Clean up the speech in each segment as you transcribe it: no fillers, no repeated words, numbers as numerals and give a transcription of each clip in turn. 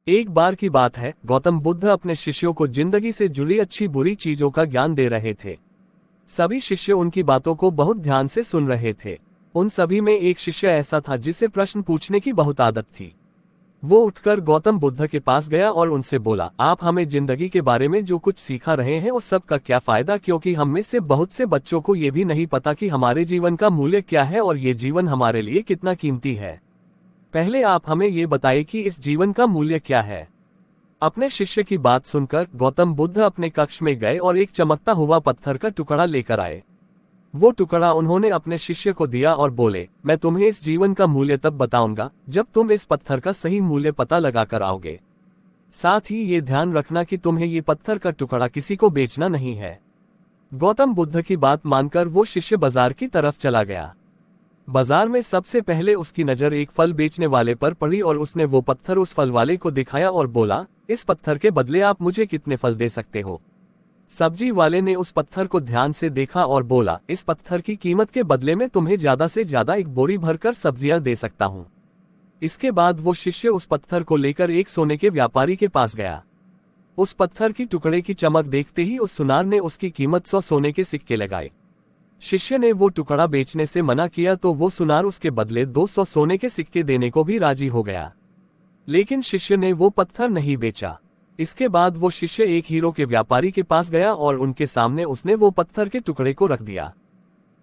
एक बार की बात है, गौतम बुद्ध अपने शिष्यों को जिंदगी से जुड़ी अच्छी बुरी चीजों का ज्ञान दे रहे थे। सभी शिष्य उनकी बातों को बहुत ध्यान से सुन रहे थे। उन सभी में एक शिष्य ऐसा था जिसे प्रश्न पूछने की बहुत आदत थी। वो उठकर गौतम बुद्ध के पास गया और उनसे बोला, आप हमें जिंदगी के बारे में जो कुछ सिखा रहे हैं उस सब का क्या फायदा, क्योंकि हम में से बहुत से बच्चों को ये भी नहीं पता कि हमारे जीवन का मूल्य क्या है और ये जीवन हमारे लिए कितना कीमती है। पहले आप हमें ये बताइए कि इस जीवन का मूल्य क्या है। अपने शिष्य की बात सुनकर गौतम बुद्ध अपने कक्ष में गए और एक चमकता हुआ पत्थर का टुकड़ा लेकर आए। वो टुकड़ा उन्होंने अपने शिष्य को दिया और बोले, मैं तुम्हें इस जीवन का मूल्य तब बताऊंगा जब तुम इस पत्थर का सही मूल्य पता लगा कर आओगे। साथ ही ये ध्यान रखना कि तुम्हें ये पत्थर का टुकड़ा किसी को बेचना नहीं है। गौतम बुद्ध की बात मानकर वो शिष्य बाजार की तरफ चला गया। बाजार में सबसे पहले उसकी नजर एक फल बेचने वाले पर पड़ी और उसने वो पत्थर उस फल वाले को दिखाया और बोला, इस पत्थर के बदले आप मुझे कितने फल दे सकते हो। सब्जी वाले ने उस पत्थर को ध्यान से देखा और बोला, इस पत्थर की कीमत के बदले में तुम्हें ज्यादा से ज्यादा एक बोरी भरकर सब्जियां दे सकता हूँ। इसके बाद वो शिष्य उस पत्थर को लेकर एक सोने के व्यापारी के पास गया। उस पत्थर की टुकड़े की चमक देखते ही उस सुनार ने उसकी कीमत 100 सोने के सिक्के लगाए। शिष्य ने वो टुकड़ा बेचने से मना किया तो वो सुनार उसके बदले 200 सोने के सिक्के देने को भी राजी हो गया, लेकिन शिष्य ने वो पत्थर नहीं बेचा। इसके बाद वो शिष्य एक हीरो के व्यापारी के पास गया और उनके सामने उसने वो पत्थर के टुकड़े को रख दिया।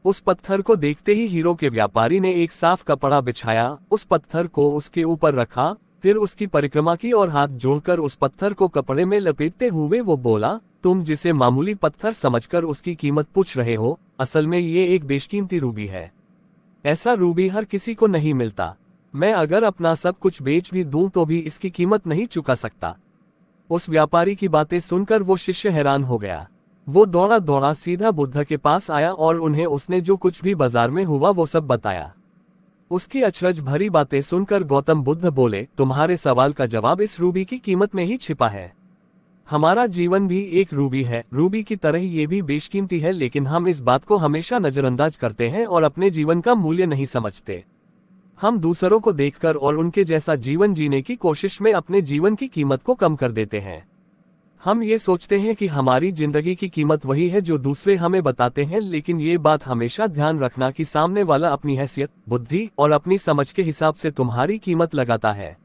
उस पत्थर को देखते ही हीरो के व्यापारी ने एक साफ कपड़ा बिछाया, उस पत्थर को उसके ऊपर रखा, फिर उसकी परिक्रमा की और हाथ जोड़कर उस पत्थर को कपड़े में लपेटते हुए वो बोला, तुम जिसे मामूली पत्थर समझकर उसकी कीमत पूछ रहे हो, असल में ये एक बेशकीमती रूबी है। ऐसा रूबी हर किसी को नहीं मिलता। मैं अगर अपना सब कुछ बेच भी दूं तो भी इसकी कीमत नहीं चुका सकता। उस व्यापारी की बातें सुनकर वो शिष्य हैरान हो गया। वो दौड़ा दौड़ा सीधा बुद्ध के पास आया और उन्हें उसने जो कुछ भी बाजार में हुआ वो सब बताया। उसकी अचरज भरी बातें सुनकर गौतम बुद्ध बोले, तुम्हारे सवाल का जवाब इस रूबी की कीमत में ही छिपा है। हमारा जीवन भी एक रूबी है, रूबी की तरह ये भी बेशकीमती है, लेकिन हम इस बात को हमेशा नजरअंदाज करते हैं और अपने जीवन का मूल्य नहीं समझते। हम दूसरों को देखकर और उनके जैसा जीवन जीने की कोशिश में अपने जीवन की कीमत को कम कर देते हैं। हम ये सोचते हैं कि हमारी जिंदगी की कीमत वही है जो दूसरे हमें बताते हैं, लेकिन ये बात हमेशा ध्यान रखना कि सामने वाला अपनी हैसियत, बुद्धि और अपनी समझ के हिसाब से तुम्हारी कीमत लगाता है।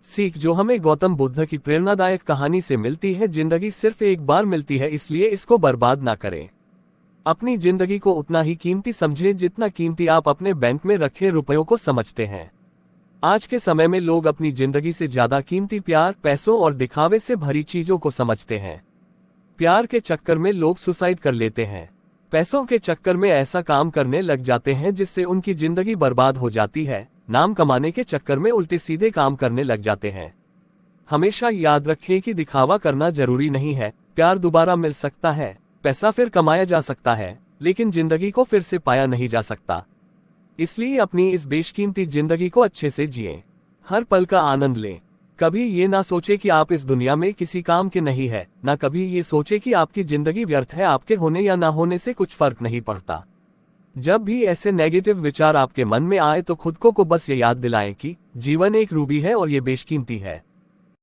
सीख जो हमें गौतम बुद्ध की प्रेरणादायक कहानी से मिलती है, जिंदगी सिर्फ एक बार मिलती है, इसलिए इसको बर्बाद ना करें। अपनी जिंदगी को उतना ही कीमती समझें जितना कीमती आप अपने बैंक में रखे रुपयों को समझते हैं। आज के समय में लोग अपनी जिंदगी से ज्यादा कीमती प्यार, पैसों और दिखावे से भरी चीजों को समझते हैं। प्यार के चक्कर में लोग सुसाइड कर लेते हैं। पैसों के चक्कर में ऐसा काम करने लग जाते हैं जिससे उनकी जिंदगी बर्बाद हो जाती है। नाम कमाने के चक्कर में उल्टे सीधे काम करने लग जाते हैं। हमेशा याद रखें कि दिखावा करना जरूरी नहीं है। प्यार दोबारा मिल सकता है, पैसा फिर कमाया जा सकता है, लेकिन जिंदगी को फिर से पाया नहीं जा सकता। इसलिए अपनी इस बेशकीमती जिंदगी को अच्छे से जिएं। हर पल का आनंद लें। कभी ये ना सोचे कि आप इस दुनिया में किसी काम के नहीं है, ना कभी ये सोचे कि आपकी जिंदगी व्यर्थ है। आपके होने या ना होने से कुछ फर्क नहीं पड़ता। जब भी ऐसे नेगेटिव विचार आपके मन में आए तो खुद को बस ये याद दिलाएं कि जीवन एक रूबी है और ये बेशकीमती है।